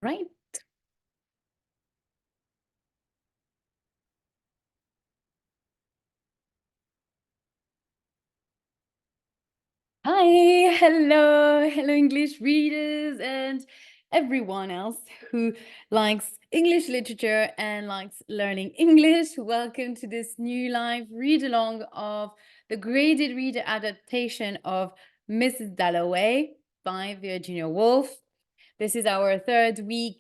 Right. Hi, hello English readers and everyone else who likes English literature and likes learning English. Welcome to this new live read along of the graded reader adaptation of Mrs Dalloway by Virginia Woolf. This is our third week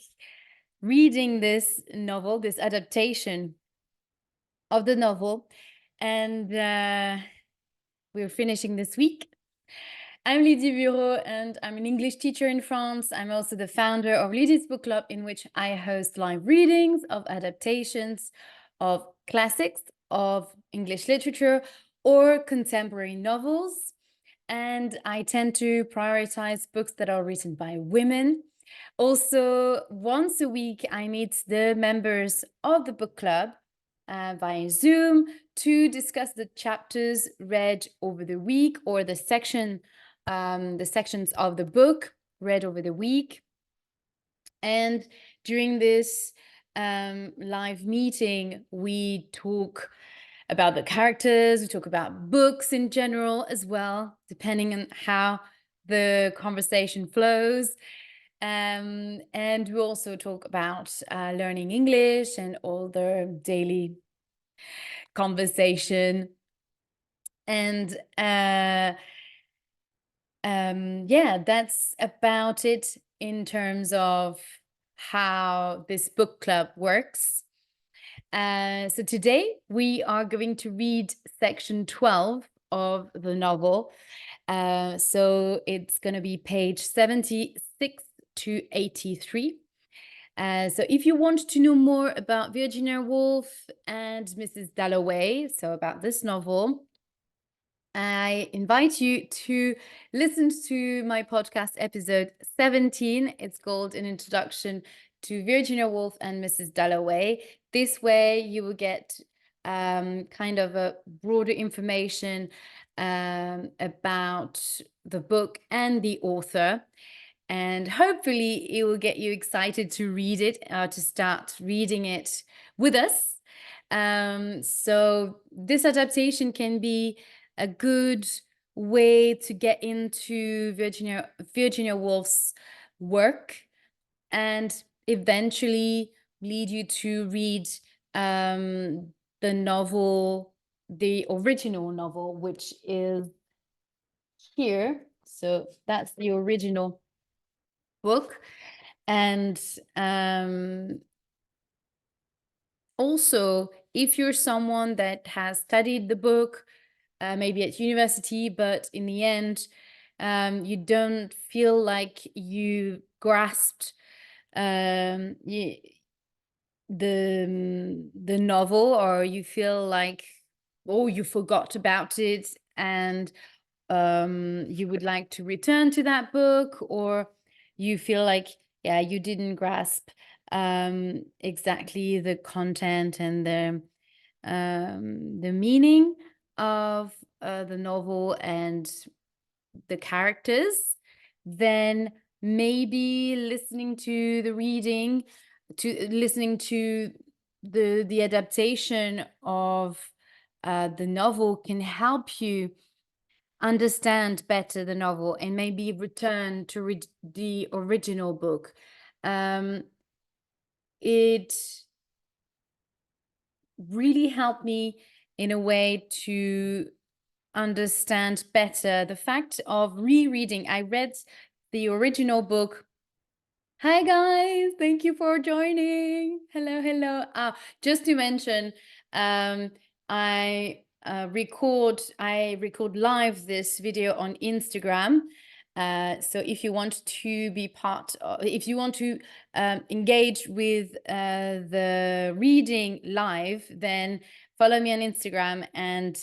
reading this novel, this adaptation of the novel, and we're finishing this week. I'm Lydie Bureau and I'm an English teacher in France. I'm also the founder of Lydie's Book Club, in which I host live readings of adaptations of classics of English literature or contemporary novels. And I tend to prioritize books that are written by women. Also, once a week, I meet the members of the book club via Zoom to discuss the chapters read over the week or the sections of the book read over the week. And during this live meeting, we talk about the characters, we talk about books in general as well, depending on how the conversation flows. And we also talk about learning English and all the daily conversation. And yeah, that's about it in terms of how this book club works. So today we are going to read section 12 of the novel. So it's going to be page 76 to 83. So if you want to know more about Virginia Woolf and Mrs Dalloway, so about this novel, I invite you to listen to my podcast episode 17. It's called An Introduction to Virginia Woolf and Mrs Dalloway. This way you will get kind of a broader information about the book and the author. And hopefully it will get you excited to read it, to start reading it with us. So this adaptation can be a good way to get into Virginia Woolf's work and eventually lead you to read the novel, the original novel, which is here. So that's the original book. And also, if you're someone that has studied the book, maybe at university, but in the end, you don't feel like you grasped the novel, or you feel like, oh, you forgot about it, and you would like to return to that book, or you feel like, yeah, you didn't grasp exactly the content and the meaning of the novel and the characters, then maybe listening to the adaptation of the novel can help you understand better the novel and maybe return to read the original book. It really helped me in a way to understand better the fact of rereading. I read the original book. Hi guys, thank you for joining. Hello. Just to mention, I record live this video on Instagram. So if you want to be if you want to engage with the reading live, then follow me on Instagram and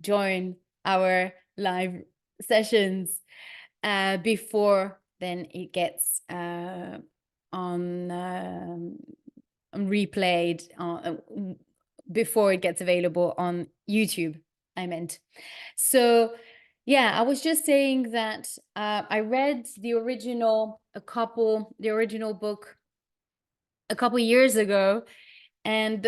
join our live sessions before then it gets replayed before it gets available on YouTube, I meant. So Yeah, I was just saying that I read the original book a couple years ago, and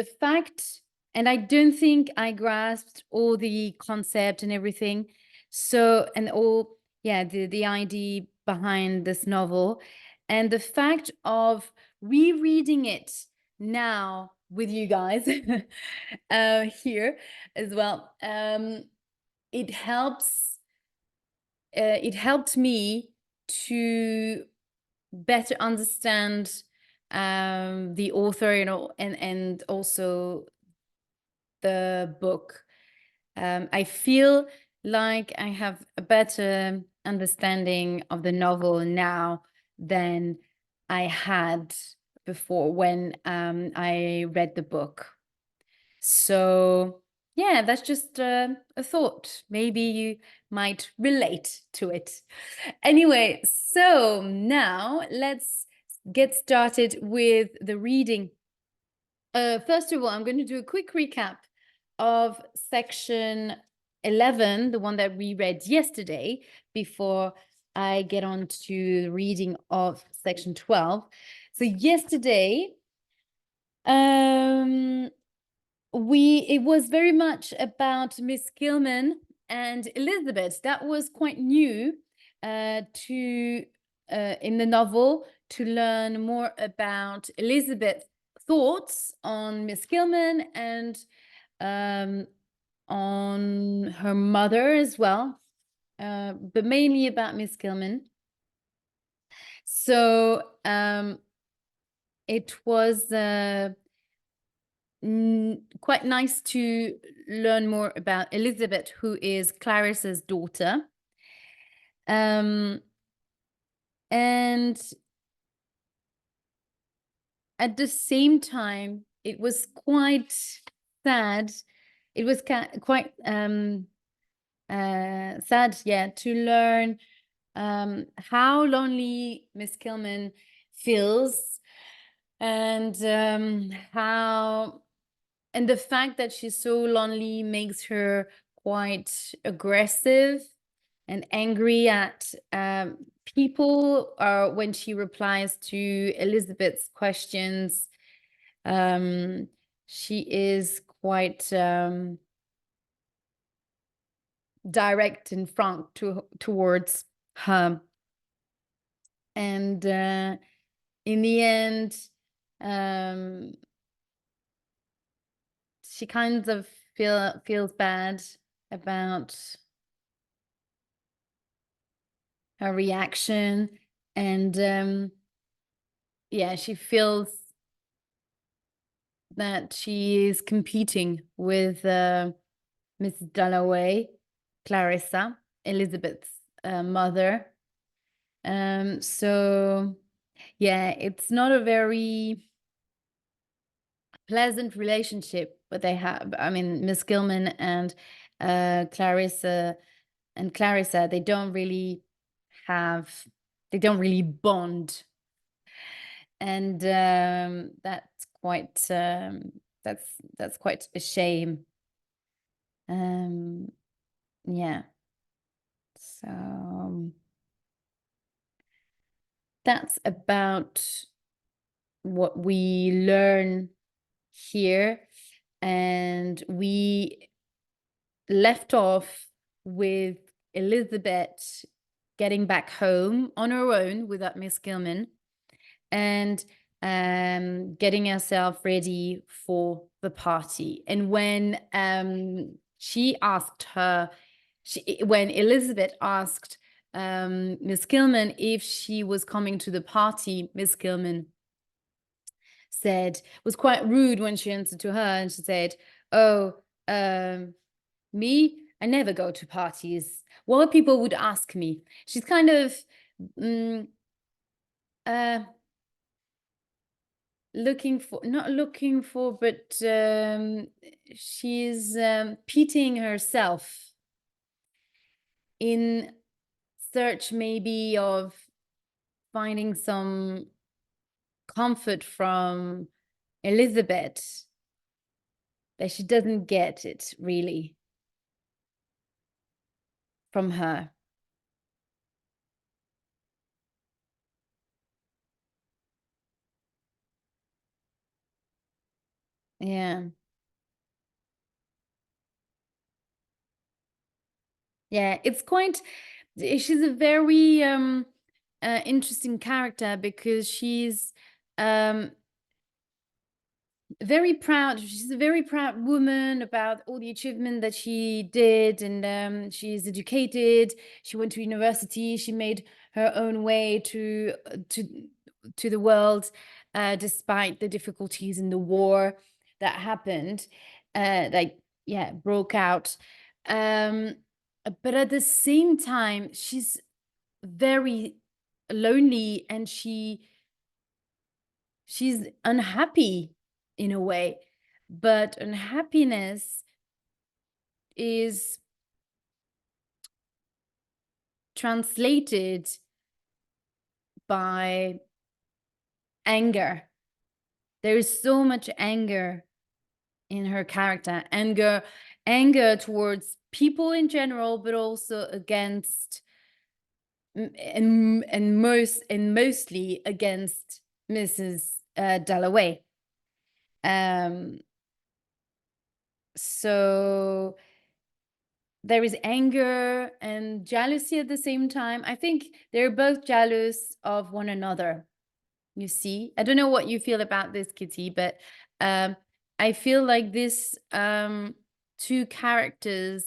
I don't think I grasped all the concept and everything. So, and all, yeah, the idea behind this novel, and the fact of rereading it now with you guys here as well, it helps. It helped me to better understand the author, and also the book. I feel like I have a better understanding of the novel now than I had before when I read the book. So, yeah, that's just a thought. Maybe you might relate to it. Anyway, so now let's get started with the reading. First of all, I'm going to do a quick recap of section 11, the one that we read yesterday, before I get on to the reading of section 12. So yesterday, it was very much about Miss Gilman and Elizabeth. That was quite new to in the novel, to learn more about Elizabeth's thoughts on Miss Gilman and on her mother as well, but mainly about Miss Gilman. So it was quite nice to learn more about Elizabeth, who is Clarissa's daughter. And at the same time, it was quite sad. It was quite sad, yeah, to learn how lonely Miss Gilman feels, and and the fact that she's so lonely makes her quite aggressive and angry at people, when she replies to Elizabeth's questions. She is quite direct and frank towards her. And in the end, she kind of feels bad about her reaction, and yeah, she feels that she is competing with Mrs Dalloway, Clarissa, Elizabeth's mother. So yeah, it's not a very pleasant relationship, but they have. I mean, Miss Gilman and Clarissa, they don't really bond, and that's quite that's quite a shame. Yeah, so that's about what we learn here, and we left off with Elizabeth getting back home on her own without Miss Gilman, and getting herself ready for the party. And when when Elizabeth asked Miss Gilman if she was coming to the party, Miss Gilman was quite rude when she answered to her, and she said, "Oh, me, I never go to parties. What people would ask me?" She's kind of not looking for, but she's pitying herself in search maybe of finding some comfort from Elizabeth, that she doesn't get it really. from her. Yeah. Yeah, it's quite, she's a very interesting character because she's um very proud. She's a very proud woman about all the achievement that she did, and she's educated. She went to university. She made her own way to the world, despite the difficulties in the war that happened, like yeah, broke out. Um, but at the same time, she's very lonely, and she's unhappy in a way, but unhappiness is translated by anger. There is so much anger in her character, anger towards people in general, but also against and mostly against Mrs. Dalloway. Um, so there is anger and jealousy at the same time. I think they're both jealous of one another. You see, I don't know what you feel about this, Kitty, but I feel like this two characters,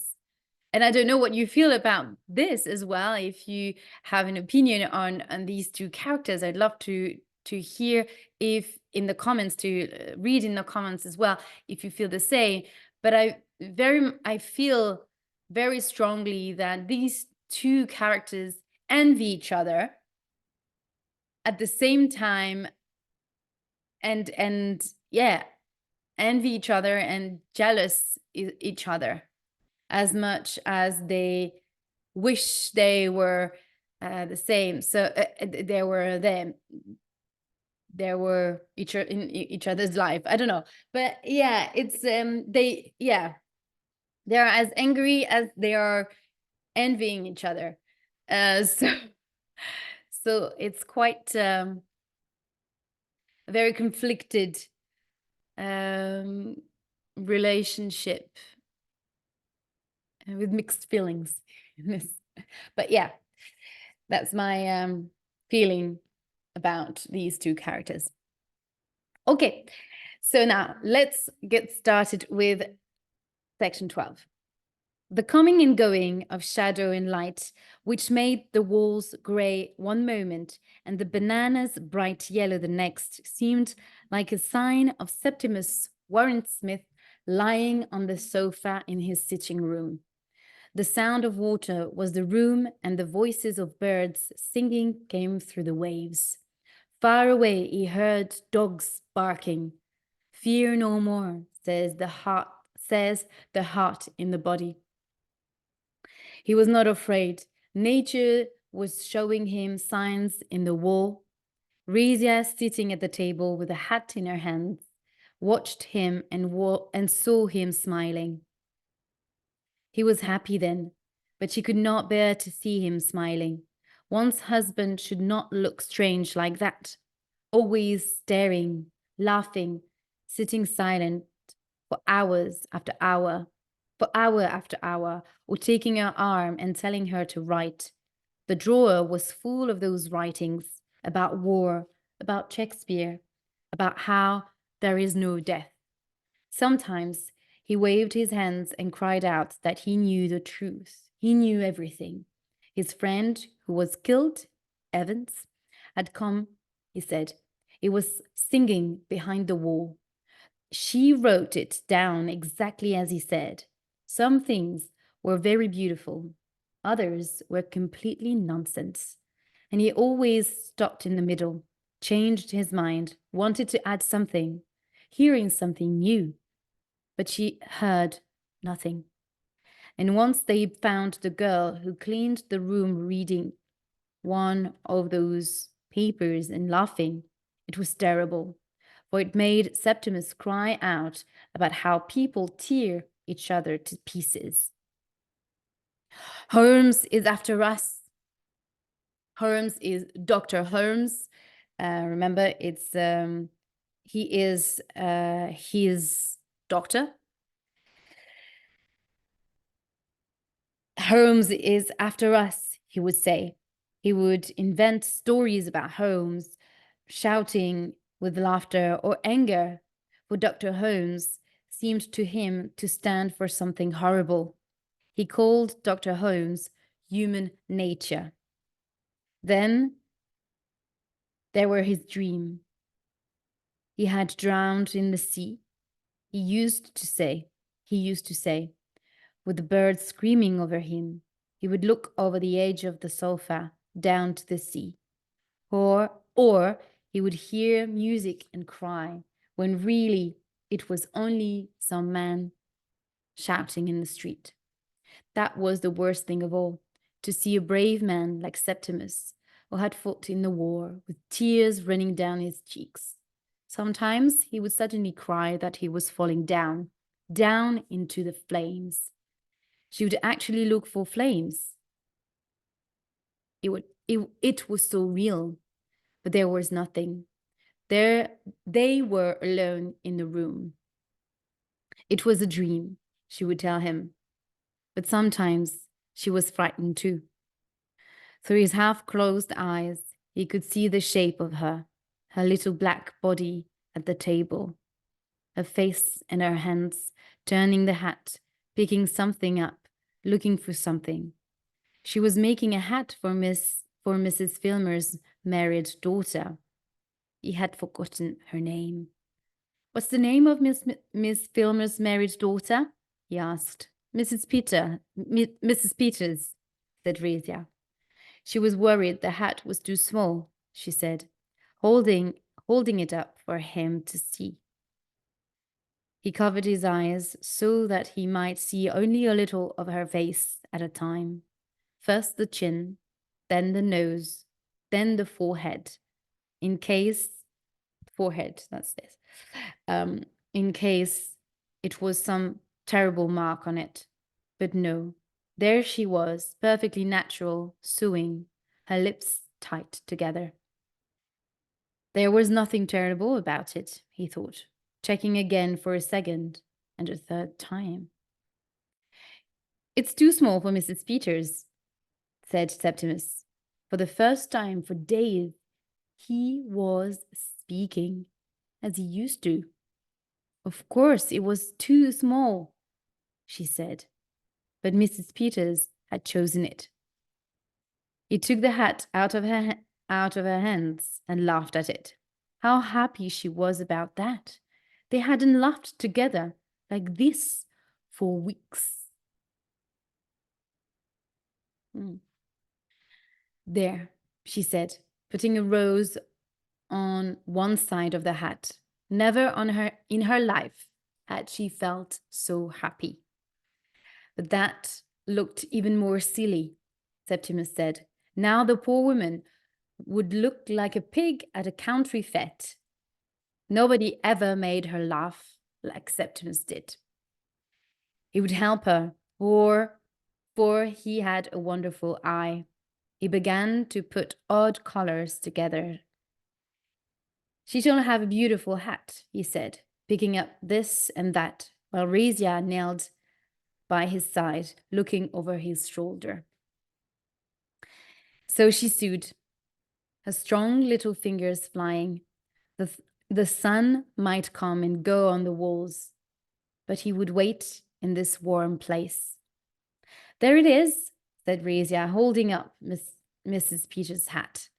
and I don't know what you feel about this as well. If you have an opinion on these two characters, I'd love to hear, if in the comments, to read in the comments as well, if you feel the same. But I feel very strongly that these two characters envy each other at the same time, and yeah, envy each other and jealous each other as much as they wish they were the same. So there were them, there were in each other's life. I don't know, but yeah, it's they're as angry as they are envying each other. So so it's quite a very conflicted um, relationship with mixed feelings. But yeah, that's my feeling about these two characters. Okay, so now let's get started with section 12. The coming and going of shadow and light, which made the walls grey one moment and the bananas bright yellow the next, seemed like a sign of Septimus Warren Smith lying on the sofa in his sitting room. The sound of water was the room, and the voices of birds singing came through the waves. Far away he heard dogs barking. Fear no more, says the heart in the body. He was not afraid. Nature was showing him signs in the wall. Rizia, sitting at the table with a hat in her hands, watched him and saw him smiling. He was happy then, but she could not bear to see him smiling. One's husband should not look strange like that, always staring, laughing, sitting silent for hours after hour, or taking her arm and telling her to write. The drawer was full of those writings about war, about Shakespeare, about how there is no death. Sometimes he waved his hands and cried out that he knew the truth. He knew everything. His friend, who was killed, Evans, had come, he said. He was singing behind the wall. She wrote it down exactly as he said. Some things were very beautiful. Others were completely nonsense. And he always stopped in the middle, changed his mind, wanted to add something, hearing something new. But she heard nothing. And once they found the girl who cleaned the room reading one of those papers and laughing, it was terrible, for it made Septimus cry out about how people tear each other to pieces. Holmes is after us. Holmes is Dr. Holmes. Remember, it's he is his doctor. Holmes is after us, he would say. He would invent stories about Holmes, shouting with laughter or anger, for Dr. Holmes seemed to him to stand for something horrible. He called Dr. Holmes human nature. Then there were his dream. He had drowned in the sea. He used to say, with the birds screaming over him, he would look over the edge of the sofa down to the sea. Or he would hear music and cry, when really it was only some man shouting in the street. That was the worst thing of all, to see a brave man like Septimus, who had fought in the war, with tears running down his cheeks. Sometimes he would suddenly cry that he was falling down into the flames. She would actually look for flames. It was so real, but there was nothing. They were alone in the room. It was a dream, she would tell him, but sometimes she was frightened too. Through his half-closed eyes, he could see the shape of her little black body at the table, her face and her hands, turning the hat, picking something up, looking for something. She was making a hat for Mrs. Filmer's married daughter. He had forgotten her name. What's the name of Miss Filmer's married daughter? He asked. Mrs. Peters, said Razia. She was worried the hat was too small, she said, holding it up for him to see. He covered his eyes so that he might see only a little of her face at a time. First the chin, then the nose, then the forehead, in case it was some terrible mark on it. But no, there she was, perfectly natural, sewing, her lips tight together. There was nothing terrible about it, he thought, checking again for a second and a third time. It's too small for Mrs. Peters, said Septimus. For the first time for days, he was speaking as he used to. Of course, it was too small, she said, but Mrs. Peters had chosen it. He took the hat out of her hands and laughed at it. How happy she was about that. They hadn't laughed together like this for weeks. There, she said, putting a rose on one side of the hat. Never in her life had she felt so happy. But that looked even more silly, Septimus said. Now the poor woman would look like a pig at a country fete. Nobody ever made her laugh like Septimus did. He would help her, for he had a wonderful eye. He began to put odd colors together. She shall have a beautiful hat, he said, picking up this and that, while Razia knelt by his side, looking over his shoulder. So she sewed, her strong little fingers flying. The sun might come and go on the walls, but he would wait in this warm place. There it is, said Razia, holding up Mrs. Peters' hat.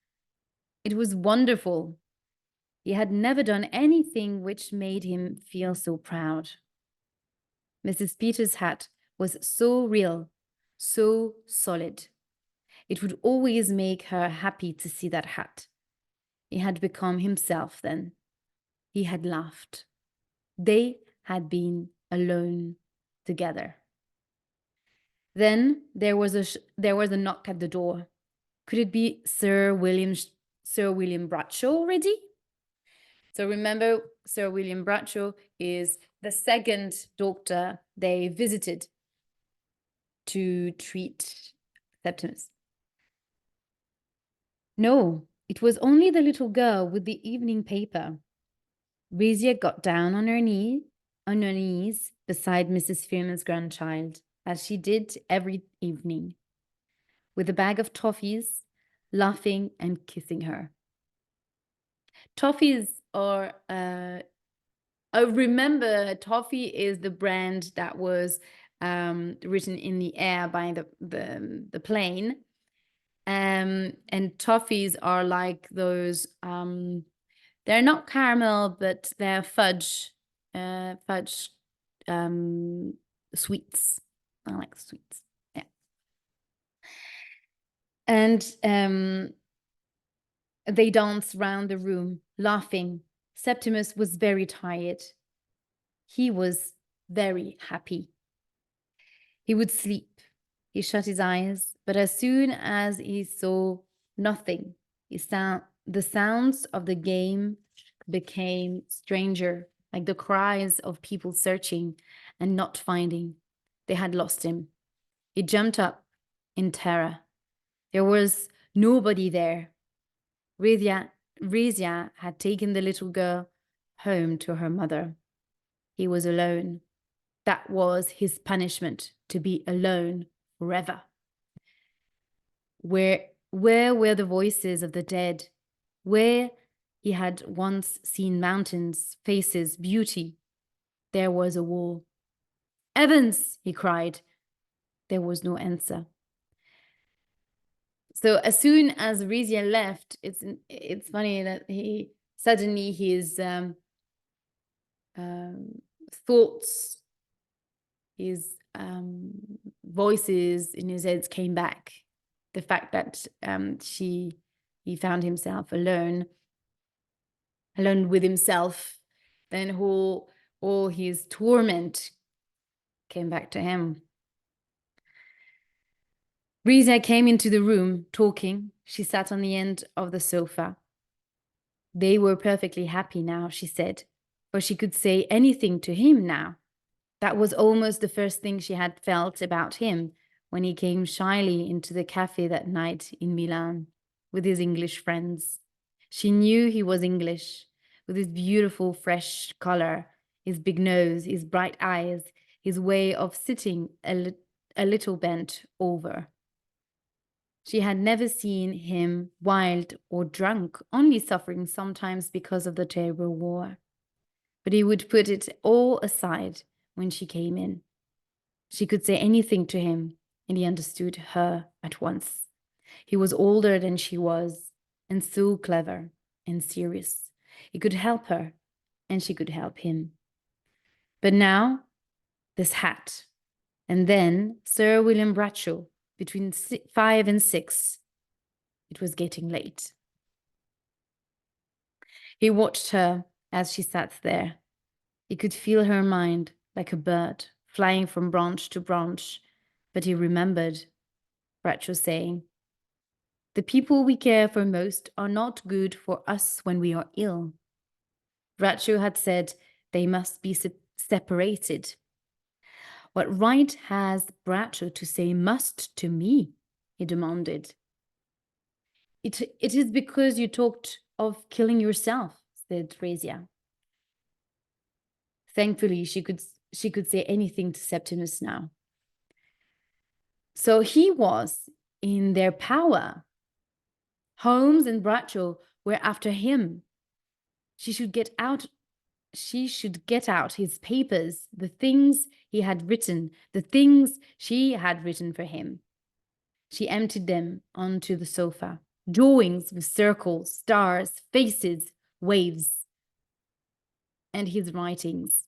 It was wonderful. He had never done anything which made him feel so proud. Mrs. Peters' hat was so real, so solid. It would always make her happy to see that hat. He had become himself then. He had laughed. They had been alone together. Then there was a knock at the door. Could it be Sir William Bradshaw already? So remember, Sir William Bradshaw is the second doctor they visited to treat Septimus. No, it was only the little girl with the evening paper. Rizia got down on her knees beside Mrs. Firman's grandchild, as she did every evening, with a bag of toffees, laughing and kissing her. Toffees are, I remember toffee is the brand that was written in the air by the plane. And toffees are like those, they're not caramel, but they're fudge sweets. I like sweets. Yeah. And they danced round the room, laughing. Septimus was very tired. He was very happy. He would sleep. He shut his eyes, but as soon as he saw nothing, the sounds of the game became stranger, like the cries of people searching and not finding. They had lost him. He jumped up in terror. There was nobody there. Rizia had taken the little girl home to her mother. He was alone. That was his punishment, to be alone forever. Where were the voices of the dead? Where he had once seen mountains, faces, beauty? There was a wall. Evans, he cried. There was no answer. So as soon as Rizia left, it's funny that his thoughts, his voices in his head came back. The fact that he found himself alone with himself, then all his torment came back to him. Rizia came into the room talking. She sat on the end of the sofa. They were perfectly happy now, she said, for she could say anything to him now. That was almost the first thing she had felt about him when he came shyly into the cafe that night in Milan with his English friends. She knew he was English, with his beautiful fresh color, his big nose, his bright eyes, his way of sitting a little bent over. She had never seen him wild or drunk, only suffering sometimes because of the terrible war. But he would put it all aside when she came in. She could say anything to him, and he understood her at once. He was older than she was, and so clever and serious. He could help her, and she could help him. But now, this hat, and then Sir William Bradshaw, between 5 and 6. It was getting late. He watched her as she sat there. He could feel her mind like a bird flying from branch to branch, but he remembered Bradshaw saying, "The people we care for most are not good for us when we are ill." Bradshaw had said they must be separated. What right has Bradshaw to say must to me? He demanded. It is because you talked of killing yourself, said Rizia. Thankfully, she could say anything to Septimus now. So he was in their power. Holmes and Bradshaw were after him. She should get out his papers, the things he had written, the things she had written for him. She emptied them onto the sofa. Drawings with circles, stars, faces, waves, and his writings.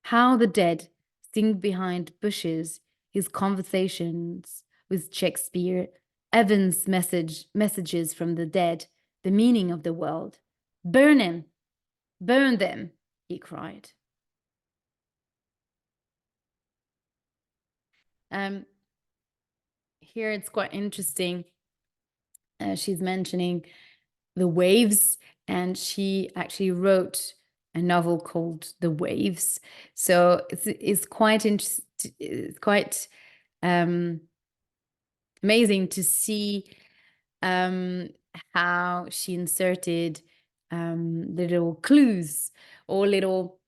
How the dead sing behind bushes, his conversations with Shakespeare, Evans' messages from the dead, the meaning of the world. Burn him, burn them, he cried. Here it's quite interesting. She's mentioning the waves, and she actually wrote a novel called The Waves. So it's quite it's quite amazing to see how she inserted little clues or little,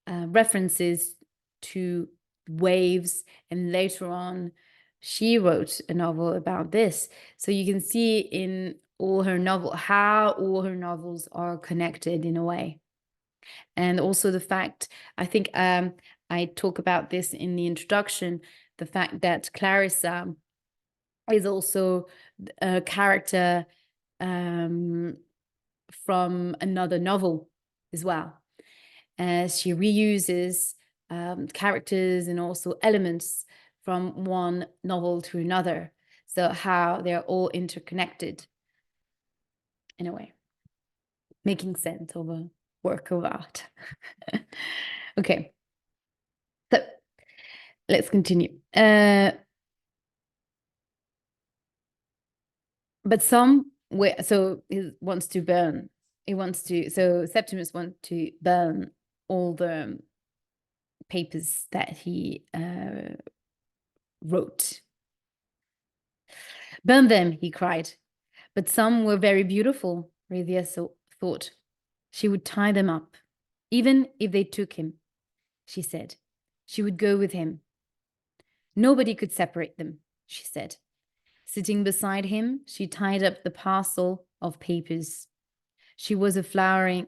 references to waves. And later on, she wrote a novel about this. So you can see in all her novel how all her novels are connected in a way. And also the fact, I think I talk about this in the introduction, the fact that Clarissa is also a character from another novel as well. She reuses characters and also elements from one novel to another. So how they're all interconnected in a way, making sense of a work of art. Okay, so let's continue. But some so he wants to burn. So Septimus wants to burn all the papers that he wrote. Burn them, he cried. But some were very beautiful, Radia thought. She would tie them up, even if they took him, she said. She would go with him. Nobody could separate them, she said. Sitting beside him, she tied up the parcel of papers. She was a flowering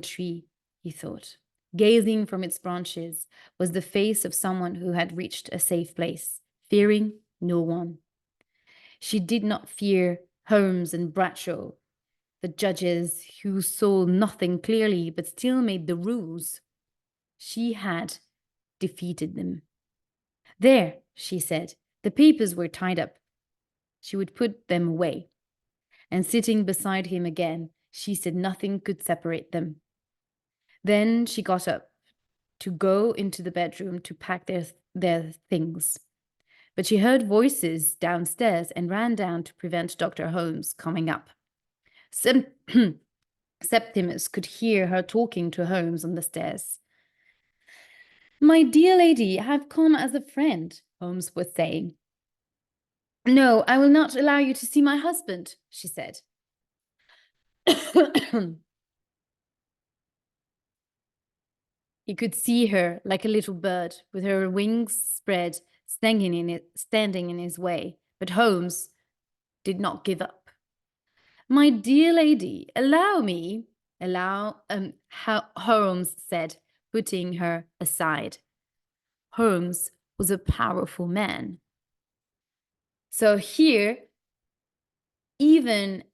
tree, he thought. Gazing from its branches was the face of someone who had reached a safe place, fearing no one. She did not fear Holmes and Bradshaw, the judges who saw nothing clearly but still made the rules. She had defeated them. There, she said, the papers were tied up. She would put them away. And sitting beside him again, she said nothing could separate them. Then she got up to go into the bedroom to pack their things. But she heard voices downstairs and ran down to prevent Dr. Holmes coming up. Septimus could hear her talking to Holmes on the stairs. My dear lady, I have come as a friend, Holmes was saying. No, I will not allow you to see my husband, she said. He could see her like a little bird with her wings spread, standing in his way. But Holmes did not give up. My dear lady, allow me, Holmes said, putting her aside. Holmes was a powerful man. So here, even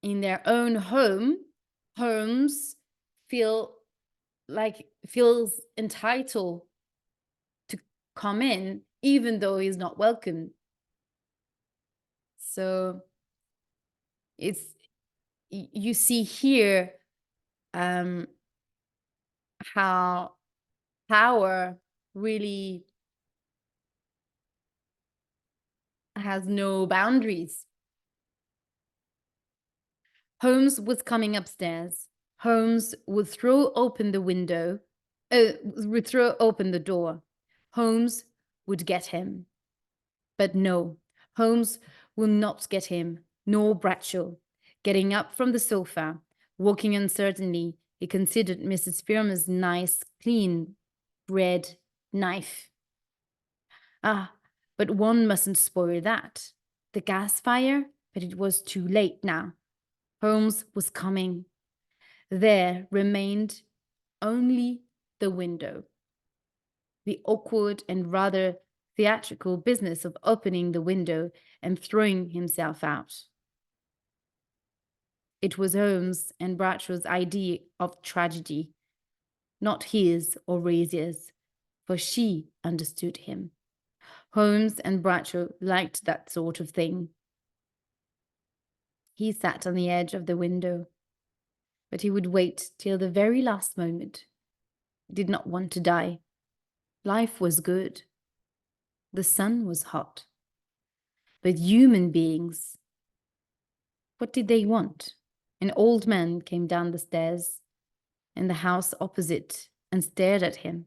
in their own home, Holmes feels entitled to come in, even though he's not welcome. So you see here how power really has no boundaries. Holmes was coming upstairs. Holmes would throw open the door. Holmes would get him. But no, Holmes will not get him, nor Bradshaw. Getting up from the sofa, walking uncertainly, he considered Mrs. Firma's nice, clean bread knife. Ah, but one mustn't spoil that. The gas fire? But it was too late now. Holmes was coming. There remained only the window. The awkward and rather theatrical business of opening the window and throwing himself out. It was Holmes and Bradshaw's idea of tragedy, not his or Rasia's, for she understood him. Holmes and Bradshaw liked that sort of thing. He sat on the edge of the window, but he would wait till the very last moment. He did not want to die. Life was good. The sun was hot. But human beings, what did they want? An old man came down the stairs, in the house opposite and stared at him.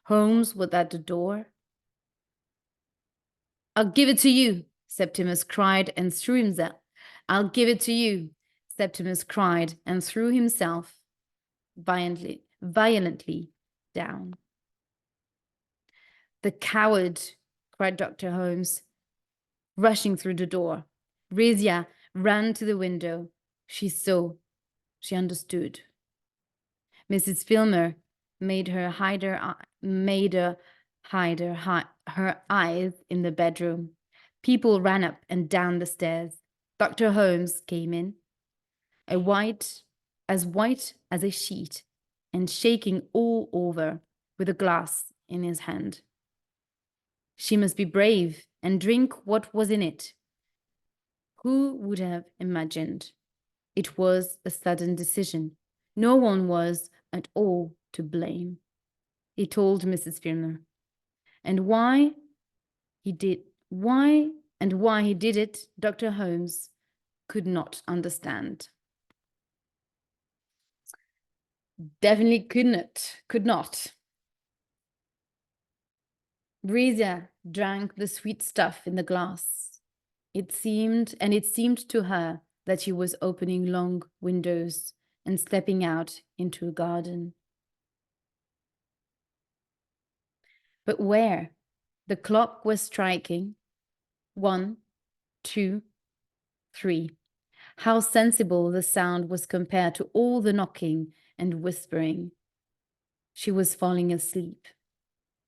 Holmes was at the door. "I'll give it to you," Septimus cried and threw himself. "I'll give it to you," Septimus cried and threw himself violently down. "The coward," cried Dr. Holmes, rushing through the door. Rizia ran to the window. She saw. She understood. Mrs. Filmer made her hide her eyes in the bedroom. People ran up and down the stairs. Dr. Holmes came in, as white as a sheet, and shaking all over, with a glass in his hand. She must be brave and drink what was in it. Who would have imagined? It was a sudden decision. No one was at all to blame. He told Mrs. Filmer. And why he did it, Dr. Holmes could not understand. Definitely could not. Brizia drank the sweet stuff in the glass. It seemed to her that she was opening long windows and stepping out into a garden. But where? The clock was striking. 1, 2, 3. How sensible the sound was compared to all the knocking and whispering. She was falling asleep.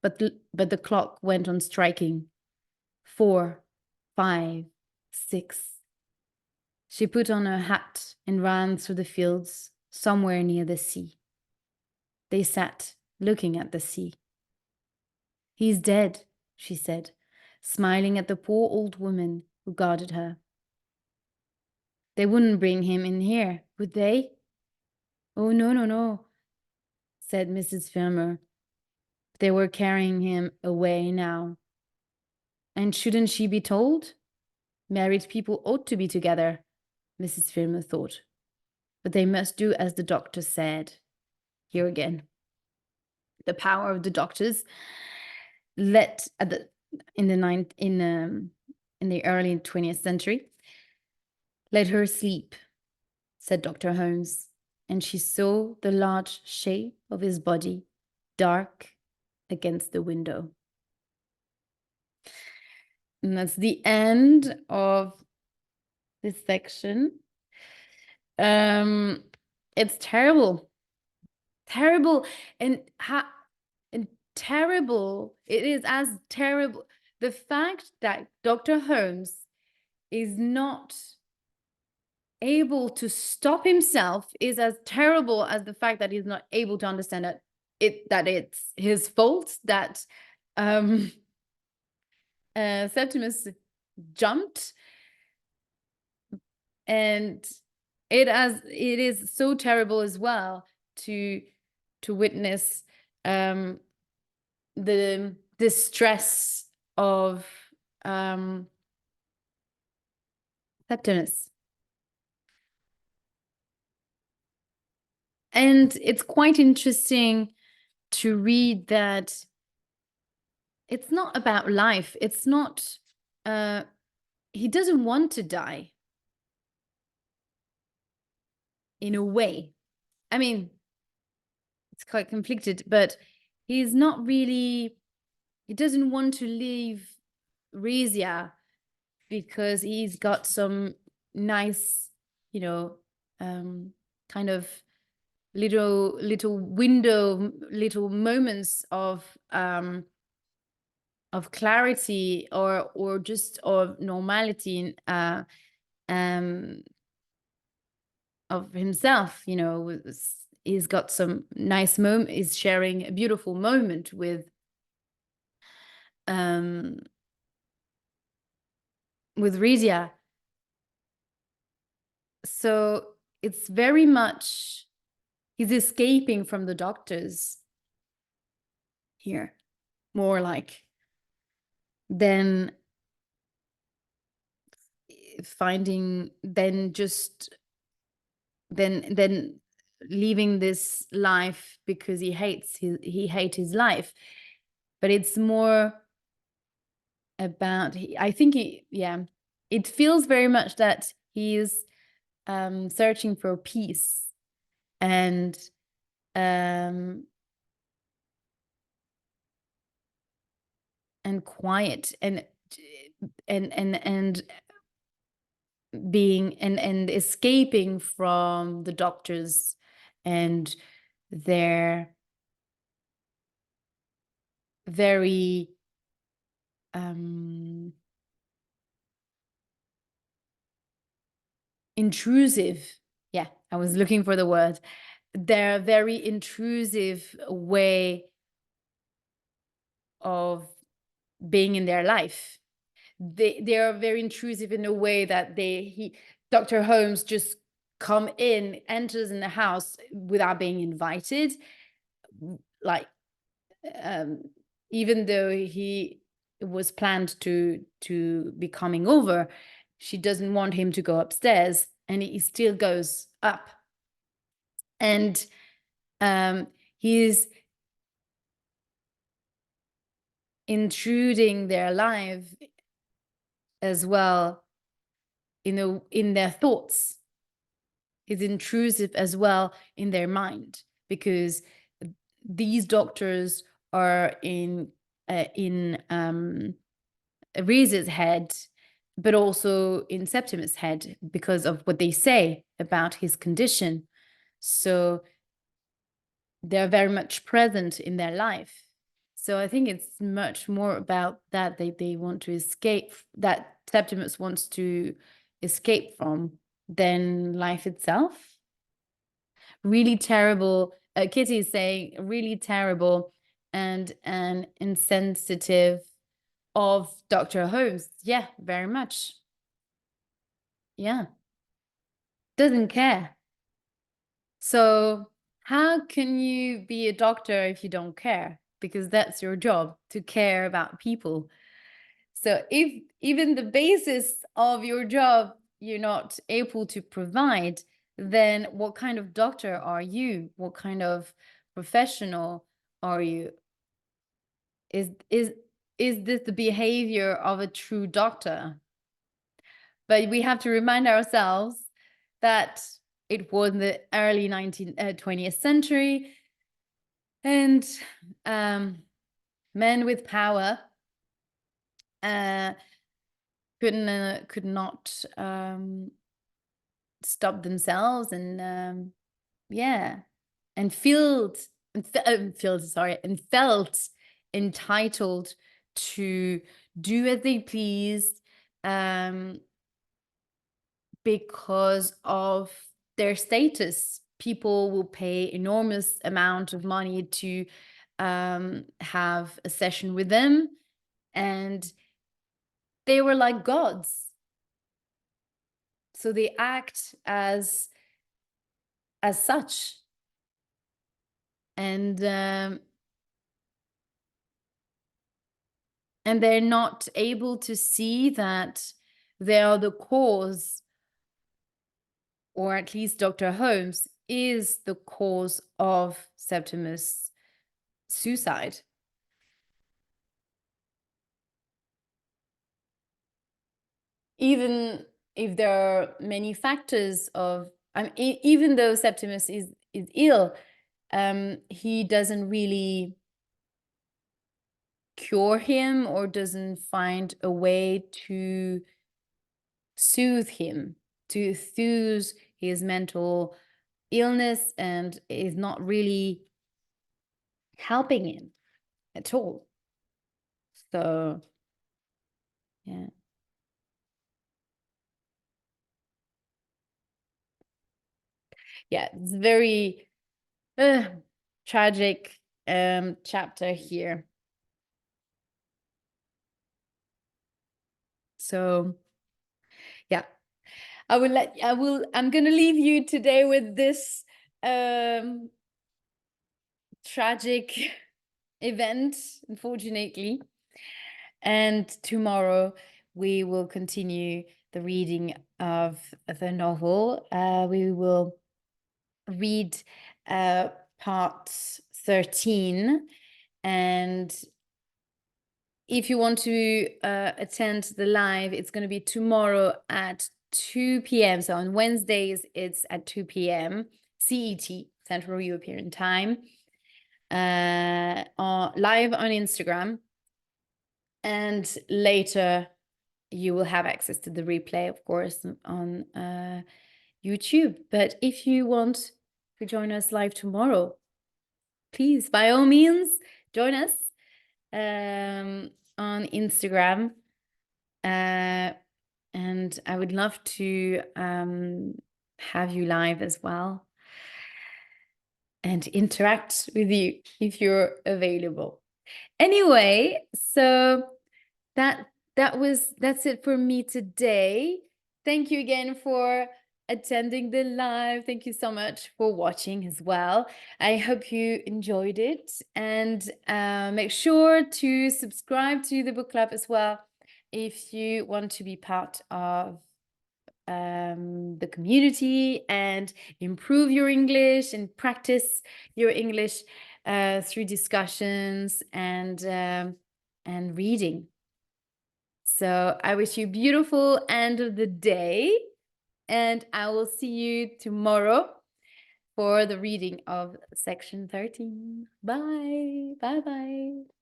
But the clock went on striking. 4, 5, 6. She put on her hat and ran through the fields somewhere near the sea. They sat looking at the sea. "He's dead," she said, smiling at the poor old woman who guarded her. "They wouldn't bring him in here, would they?" "Oh, no, no, no," said Mrs. Filmer. "They were carrying him away now." "And shouldn't she be told? Married people ought to be together," Mrs. Filmer thought. "But they must do as the doctor said." Here again, the power of the doctors. In the early 20th century. "Let her sleep," said Dr. Holmes, and she saw the large shape of his body dark against the window. And that's the end of this section. It's terrible, and terrible. It is as terrible. The fact that Dr. Holmes is not able to stop himself is as terrible as the fact that he's not able to understand that it's his fault that Septimus jumped, and it is so terrible as well to witness the distress of Septimus. And it's quite interesting to read that it's not about life. It's not, he doesn't want to die in a way. I mean, it's quite conflicted, but he's not really, he doesn't want to leave Rizia because he's got some nice, kind of little moments of clarity or just of normality of himself. He's got some nice moment. He's sharing a beautiful moment with Rizia. So it's very much, he's escaping from the doctors here, more like, than finding, than leaving this life because he hates his life, but it's more about I think it feels very much that he's searching for peace and quiet and being and escaping from the doctors and their very intrusive, yeah, I was looking for the word, their very intrusive way of being in their life. They are very intrusive in a way that Dr. Holmes just enters in the house without being invited, like even though he was planned to be coming over, she doesn't want him to go upstairs, and he still goes up, and he's intruding their life as well, in their thoughts. Is intrusive as well in their mind, because these doctors are in Reese's head, but also in Septimus' head because of what they say about his condition. So they're very much present in their life. So I think it's much more about that they want to escape, that Septimus wants to escape from, than life itself. Really terrible. Kitty is saying really terrible and insensitive of Dr. Holmes. Yeah, very much. Yeah. Doesn't care. So how can you be a doctor if you don't care? Because that's your job, to care about people. So if even the basis of your job you're not able to provide, then what kind of doctor are you? What kind of professional are you? Is this the behavior of a true doctor? But we have to remind ourselves that it was in the early 20th century, and men with power could not stop themselves, and yeah, and felt entitled to do as they pleased, because of their status. People will pay enormous amount of money to have a session with them, and they were like gods. So they act as such, and they're not able to see that they are the cause, or at least Dr. Holmes is the cause of Septimus' suicide. Even if there are many factors of, even though Septimus is ill, he doesn't really cure him, or doesn't find a way to soothe him, to soothe his mental illness, and is not really helping him at all. So yeah. Yeah, it's very tragic chapter here. So yeah, I'm gonna leave you today with this tragic event, unfortunately. And tomorrow we will continue the reading of the novel. We will read part 13, and if you want to attend the live, it's going to be tomorrow at 2 p.m. So on Wednesdays, it's at 2 p.m. CET, Central European Time, live on Instagram. And later, you will have access to the replay, of course, on YouTube. But if you want to join us live tomorrow, please, by all means, join us on Instagram. And I would love to have you live as well and interact with you if you're available. Anyway, so that's it for me today. Thank you again for attending the live. Thank you so much for watching as well. I hope you enjoyed it, and make sure to subscribe to the book club as well if you want to be part of the community and improve your English and practice your English through discussions and reading. So I wish you a beautiful end of the day, and I will see you tomorrow for the reading of section 13. Bye. Bye-bye.